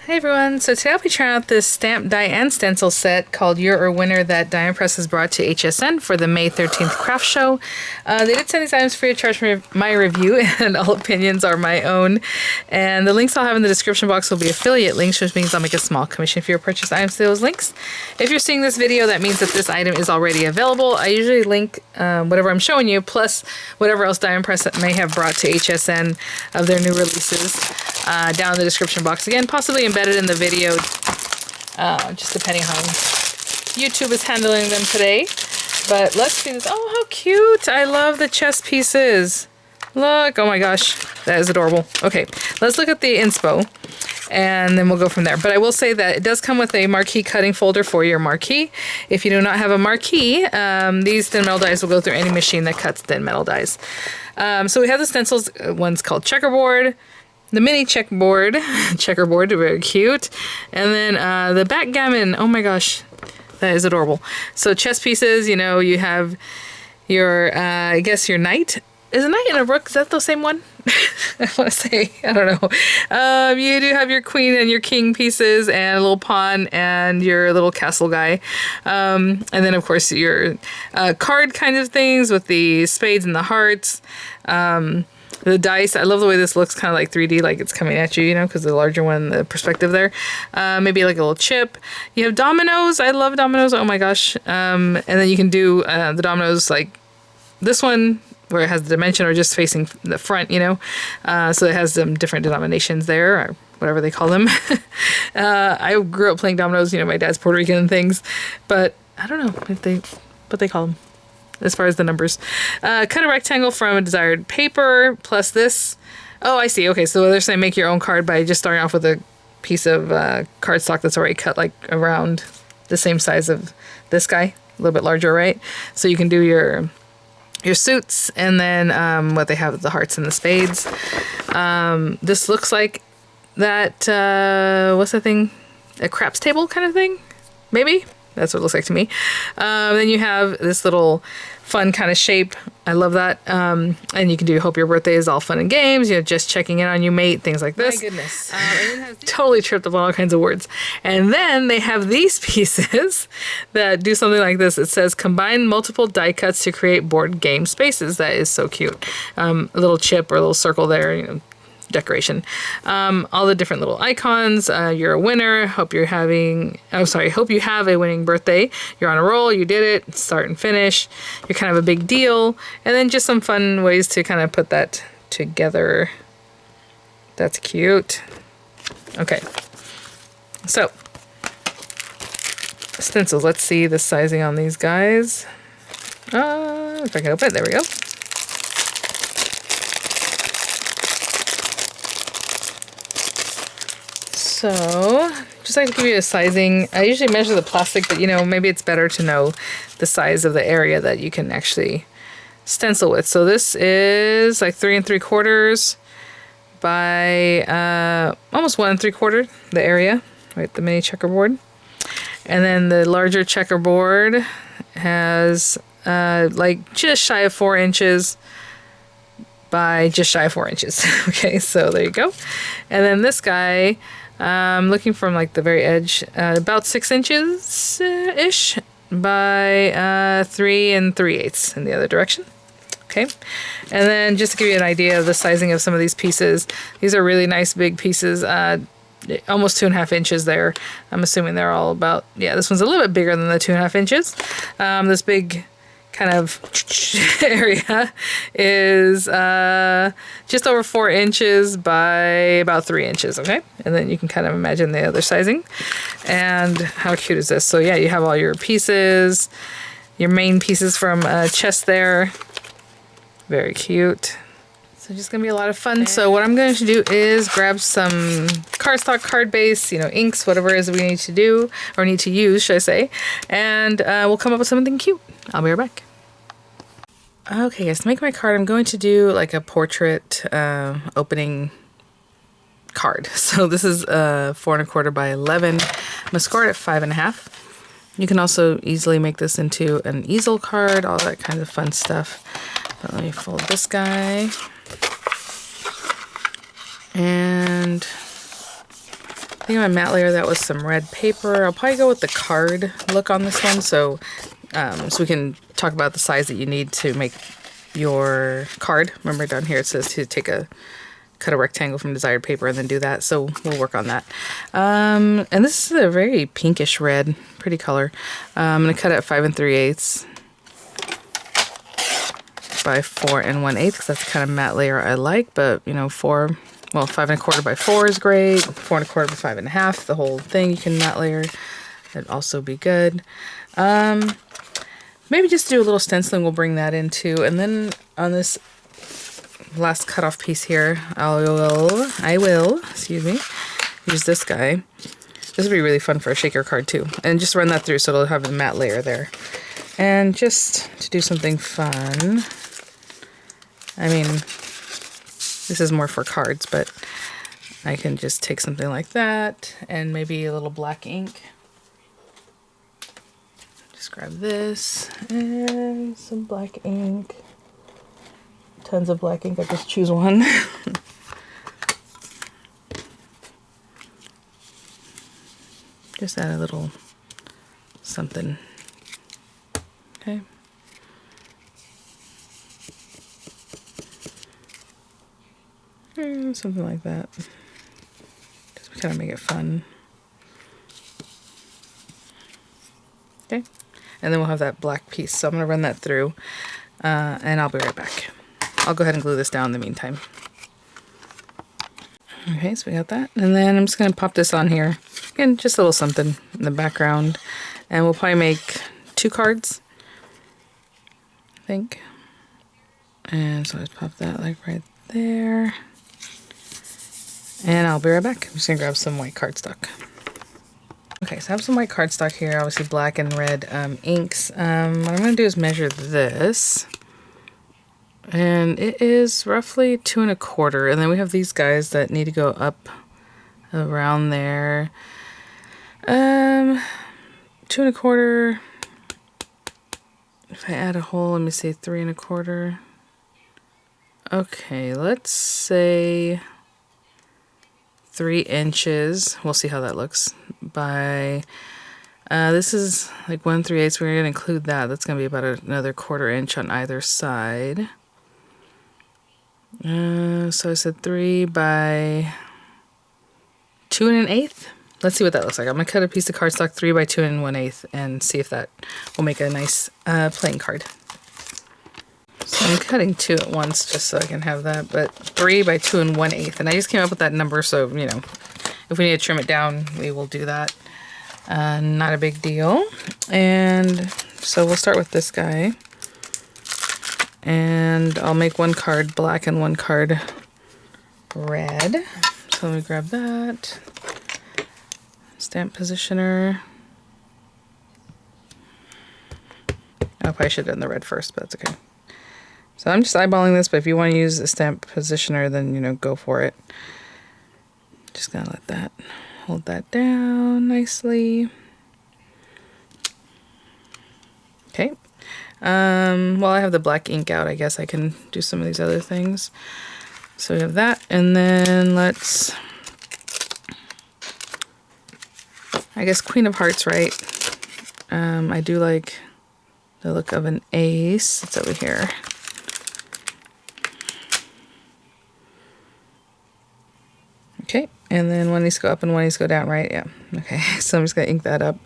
Hey everyone, so today I'll be trying out this stamp, die, and stencil set called You're a Winner that Diamond Press has brought to HSN for the May 13th craft show. They did send these items free of charge for my review, and all opinions are my own. And the links I'll have in the description box will be affiliate links, which means I'll make a small commission for your purchase items to those links. If you're seeing this video, that means that this item is already available. I usually link whatever I'm showing you, plus whatever else Diamond Press may have brought to HSN of their new releases down in the description box. Again, possibly embedded in the video, just depending how YouTube is handling them today. But let's see this. Oh, how cute! I love the chess pieces. Look, oh my gosh, that is adorable. Okay, let's look at the inspo, and then we'll go from there. But I will say that it does come with a marquee cutting folder for your marquee. If you do not have a marquee, these thin metal dies will go through any machine that cuts thin metal dies. So we have the stencils. One's called checkerboard. The mini checkerboard, very cute. And then the backgammon, oh my gosh, that is adorable. So chess pieces, you know, you have your, I guess your knight. Is a knight and a rook, is that the same one? I want to say, I don't know. You do have your queen and your king pieces and a little pawn and your little castle guy. And then of course your card kind of things with the spades and the hearts. The dice, I love the way this looks kind of like 3D, like it's coming at you, you know, because the larger one, the perspective there. Maybe like a little chip. You have dominoes. I love dominoes. Oh my gosh. And then you can do the dominoes like this one, where it has the dimension or just facing the front, you know. So it has some different denominations there, or whatever they call them. I grew up playing dominoes, you know, my dad's Puerto Rican and things. But I don't know what they call them as far as the numbers. Cut a rectangle from a desired paper, plus this. Oh, I see. Okay, so they're saying make your own card by just starting off with a piece of cardstock that's already cut like around the same size of this guy, a little bit larger, right? So you can do your suits, and then what they have is the hearts and the spades. This looks like that, what's that thing? A craps table kind of thing? Maybe? That's what it looks like to me. Then you have this little fun kind of shape. I love that. And you can do hope your birthday is all fun and games, you know, just checking in on you mate, things like this. My goodness. Totally tripped up on all kinds of words. And then they have these pieces that do something like this. It says combine multiple die cuts to create board game spaces. That is so cute. A little chip or a little circle there, you know, decoration. All the different little icons. You're a winner. Hope you have a winning birthday. You're on a roll. You did it. Start and finish. You're kind of a big deal. And then just some fun ways to kind of put that together. That's cute. Okay. So, stencils. Let's see the sizing on these guys. If I can open it. There we go. So, just like to give you a sizing, I usually measure the plastic, but you know, maybe it's better to know the size of the area that you can actually stencil with. So this is like 3 3/4 by almost 1 3/4, the area, right? The mini checkerboard. And then the larger checkerboard has like just shy of 4 inches by just shy of 4 inches. Okay, so there you go. And then this guy, looking from like the very edge, about 6 inches ish by 3 3/8 in the other direction. Okay, and then just to give you an idea of the sizing of some of these pieces, these are really nice big pieces, almost 2.5 inches there. I'm assuming they're all about, yeah, this one's a little bit bigger than the 2.5 inches. This big kind of area is just over 4 inches by about 3 inches, okay? And then you can kind of imagine the other sizing. And how cute is this? So yeah, you have all your pieces, your main pieces from chess there. Very cute. So just gonna be a lot of fun. So what I'm going to do is grab some cardstock, card base, you know, inks, whatever it is we need to do, or need to use, should I say, and we'll come up with something cute. I'll be right back. Okay guys, to make my card, I'm going to do like a portrait opening card. So this is 4 1/4 by 11. I'm gonna score it at 5.5. You can also easily make this into an easel card, all that kind of fun stuff. But let me fold this guy. And think I'm gonna matte layer that with some red paper. I'll probably go with the card look on this one, so we can talk about the size that you need to make your card. Remember down here it says to cut a rectangle from desired paper and then do that, so we'll work on that. And this is a very pinkish red, pretty color. I'm gonna cut it at 5 3/8 by 4 1/8 because that's the kind of matte layer I like, but you know, 5 1/4 by 4 is great. 4 1/4 by 5 1/2, the whole thing you can matte layer. That'd also be good. Maybe just do a little stenciling, we'll bring that in too. And then on this last cutoff piece here, I will, excuse me, use this guy. This would be really fun for a shaker card too. And just run that through so it'll have a matte layer there. And just to do something fun, I mean, this is more for cards, but I can just take something like that and maybe a little black ink. Just grab this and some black ink. Tons of black ink, I just choose one. Just add a little something. Okay. Something like that. Just kind of make it fun. Okay. And then we'll have that black piece. So I'm going to run that through and I'll be right back. I'll go ahead and glue this down in the meantime. Okay, so we got that. And then I'm just going to pop this on here. Again, just a little something in the background. And we'll probably make 2 cards, I think. And so let's pop that like right there. And I'll be right back. I'm just going to grab some white cardstock. Okay, so I have some white cardstock here, obviously black and red inks. What I'm going to do is measure this. And it is roughly 2 1/4. And then we have these guys that need to go up around there. 2 1/4. If I add a hole, let me say 3 1/4. Okay, let's say 3 inches. We'll see how that looks. By this is like 1 3/8. We're gonna include that. That's gonna be about another 1/4 inch on either side. So I said 3 by 2 1/8. Let's see what that looks like. I'm gonna cut a piece of cardstock 3 by 2 1/8 and see if that will make a nice playing card. So I'm cutting 2 at once just so I can have that, but 3 by 2 1/8. And I just came up with that number, so you know, if we need to trim it down, we will do that. Not a big deal. And so we'll start with this guy. And I'll make 1 card black and 1 card red. So let me grab that. Stamp positioner. I probably should have done the red first, but that's okay. So I'm just eyeballing this, but if you want to use a stamp positioner, then, you know, go for it. Just gonna let that, hold that down nicely. Okay. While I have the black ink out, I guess I can do some of these other things. So we have that, and then let's, I guess Queen of Hearts, right? I do like the look of an ace. It's over here. Okay, and then one needs to go up and one needs to go down, right? Yeah. Okay, so I'm just gonna ink that up.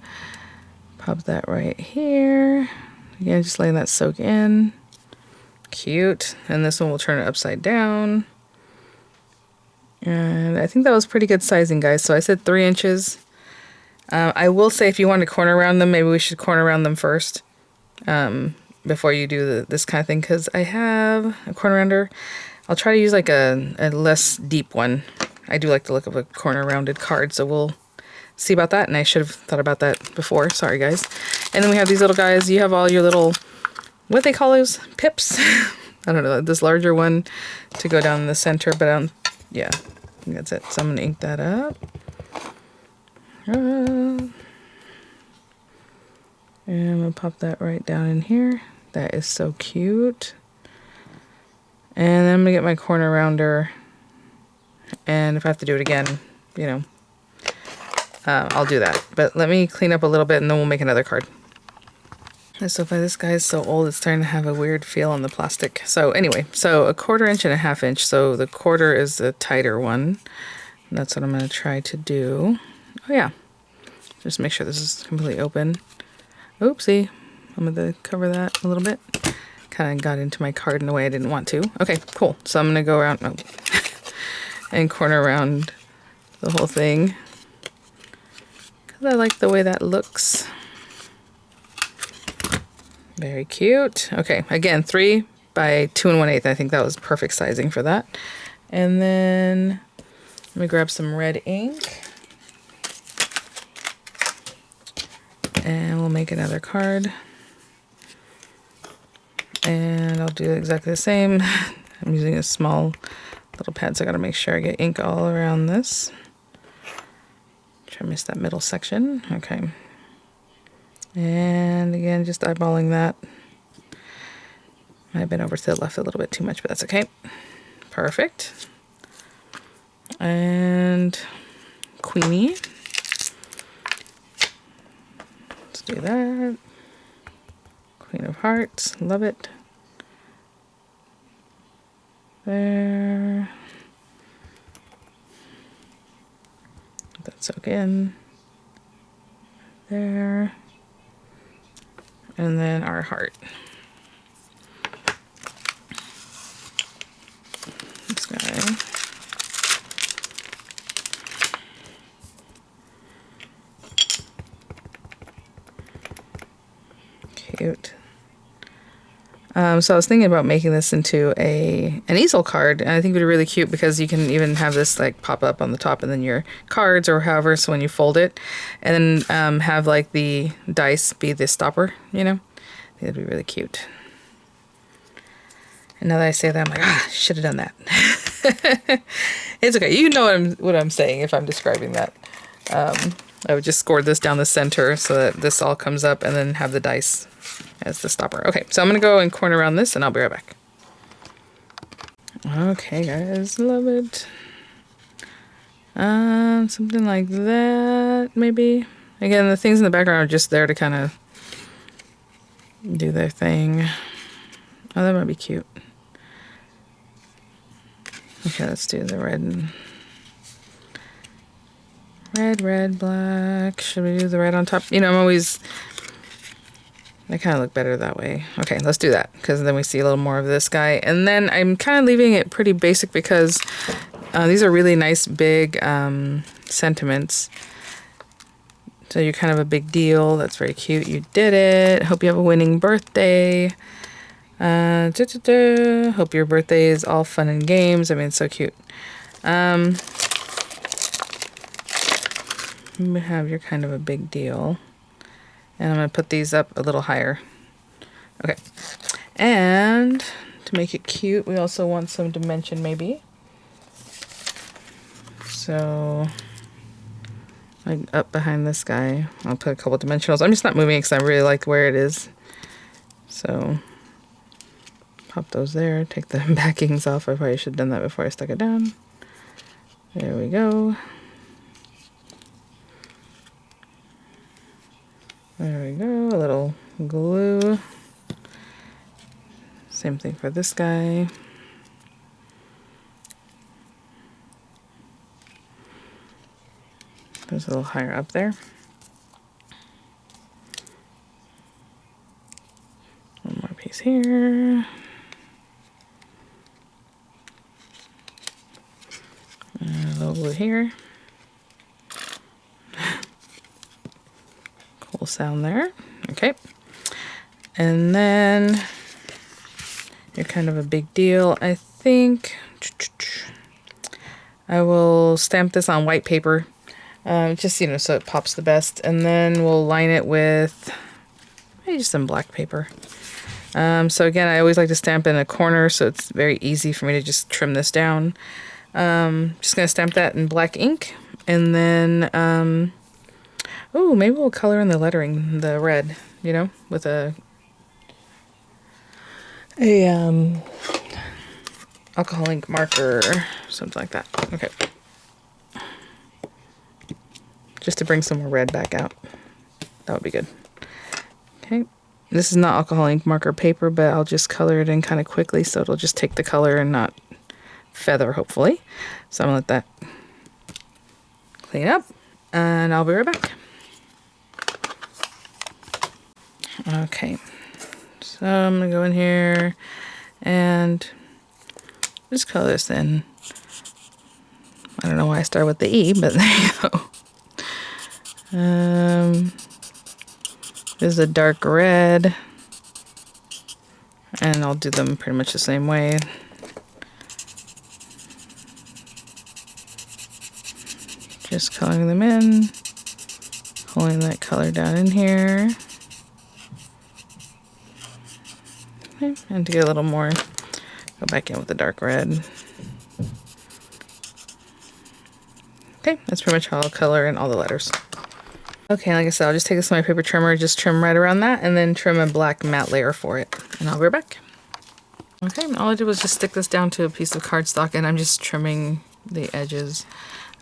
Pop that right here. Again, just letting that soak in. Cute. And this one will turn it upside down. And I think that was pretty good sizing, guys. So I said 3 inches. I will say if you want to corner round them, maybe we should corner round them first before you do this kind of thing, because I have a corner rounder. I'll try to use like a less deep one. I do like the look of a corner rounded card, so we'll see about that. And I should have thought about that before. Sorry, guys. And then we have these little guys. You have all your little, what they call those? Pips? I don't know. This larger one to go down in the center, but yeah, I think that's it. So I'm going to ink that up. And I'm going to pop that right down in here. That is so cute. And then I'm going to get my corner rounder. And if I have to do it again, you know, I'll do that. But let me clean up a little bit and then we'll make another card. So far, this guy is so old, it's starting to have a weird feel on the plastic. So anyway, so 1/4 inch and 1/2 inch. So the 1/4 is the tighter one. And that's what I'm going to try to do. Oh yeah, just make sure this is completely open. Oopsie, I'm going to cover that a little bit. Kind of got into my card in a way I didn't want to. Okay, cool. So I'm going to go around and corner around the whole thing. Because I like the way that looks. Very cute. Okay, again, 3 by 2 1/8. I think that was perfect sizing for that. And then let me grab some red ink. And we'll make another card. And I'll do exactly the same. I'm using a small little pad, so I gotta make sure I get ink all around this. Try to miss that middle section. Okay. And again, just eyeballing that. Might have been over to the left a little bit too much, but that's okay. Perfect. And Queenie. Let's do that. Queen of Hearts, love it. There. Let that soak in. There. And then our heart. This guy. Cute. So I was thinking about making this into an easel card, and I think it would be really cute because you can even have this like pop up on the top and then your cards or however, so when you fold it, and then have like the dice be the stopper, you know? I think it'd be really cute. And now that I say that, I'm like, I should have done that. It's okay. You know what I'm saying if I'm describing that. I would just score this down the center so that this all comes up and then have the dice as the stopper. Okay, so I'm going to go and corner around this and I'll be right back. Okay, guys, love it. Something like that, maybe. Again, the things in the background are just there to kind of do their thing. Oh, that might be cute. Okay, let's do the red and red, black. Should we do the red on top? You know, they kind of look better that way. Okay, let's do that, because then we see a little more of this guy. And then I'm kind of leaving it pretty basic because these are really nice, big sentiments. So you're kind of a big deal. That's very cute. You did it. Hope you have a winning birthday. Hope your birthday is all fun and games. I mean, it's so cute. You have you're kind of a big deal. And I'm going to put these up a little higher. Okay. And to make it cute, we also want some dimension maybe. So, like up behind this guy, I'll put a couple dimensionals. I'm just not moving it because I really like where it is. So, pop those there. Take the backings off. I probably should have done that before I stuck it down. There we go. There we go, a little glue. Same thing for this guy. Goes a little higher up there. One more piece here. And a little glue here. Cool sound there. Okay. And then you're kind of a big deal. I think I will stamp this on white paper. Just, you know, so it pops the best. And then we'll line it with maybe just some black paper. So again, I always like to stamp in a corner so it's very easy for me to just trim this down. Just gonna stamp that in black ink. And then, oh, maybe we'll color in the lettering, the red, you know, with a alcohol ink marker or something like that. Okay. just to bring some more red back out. That would be good. Okay, this is not alcohol ink marker paper, but I'll just color it in kind of quickly so it'll just take the color and not feather, hopefully. So I'm gonna let that clean up, and I'll be right back. Okay, so I'm gonna go in here and just color this in. I don't know why I started with the E, but there you go. This is a dark red, and I'll do them pretty much the same way. Just coloring them in, pulling that color down in here. Okay, and to get a little more, go back in with the dark red. Okay, that's pretty much how I'll color in all the letters. Okay, like I said, I'll just take this to my paper trimmer, just trim right around that, and then trim a black matte layer for it. And I'll be right back. Okay, all I did was just stick this down to a piece of cardstock, and I'm just trimming the edges.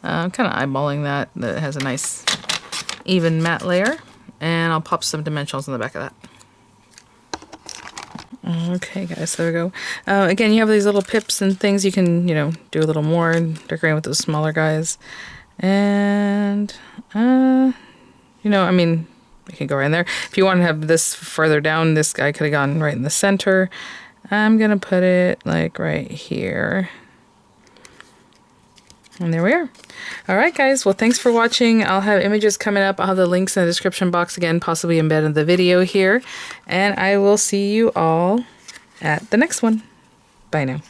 I'm kind of eyeballing that it has a nice even matte layer, and I'll pop some dimensionals in the back of that. Okay guys, there we go. Again, you have these little pips and things you can, do a little more and decorate with those smaller guys. And, I mean, you can go right in there. If you want to have this further down, this guy could have gone right in the center. I'm going to put it like right here. And there we are. All right, guys. Well, thanks for watching. I'll have images coming up. I'll have the links in the description box again, possibly embedded in the video here. And I will see you all at the next one. Bye now.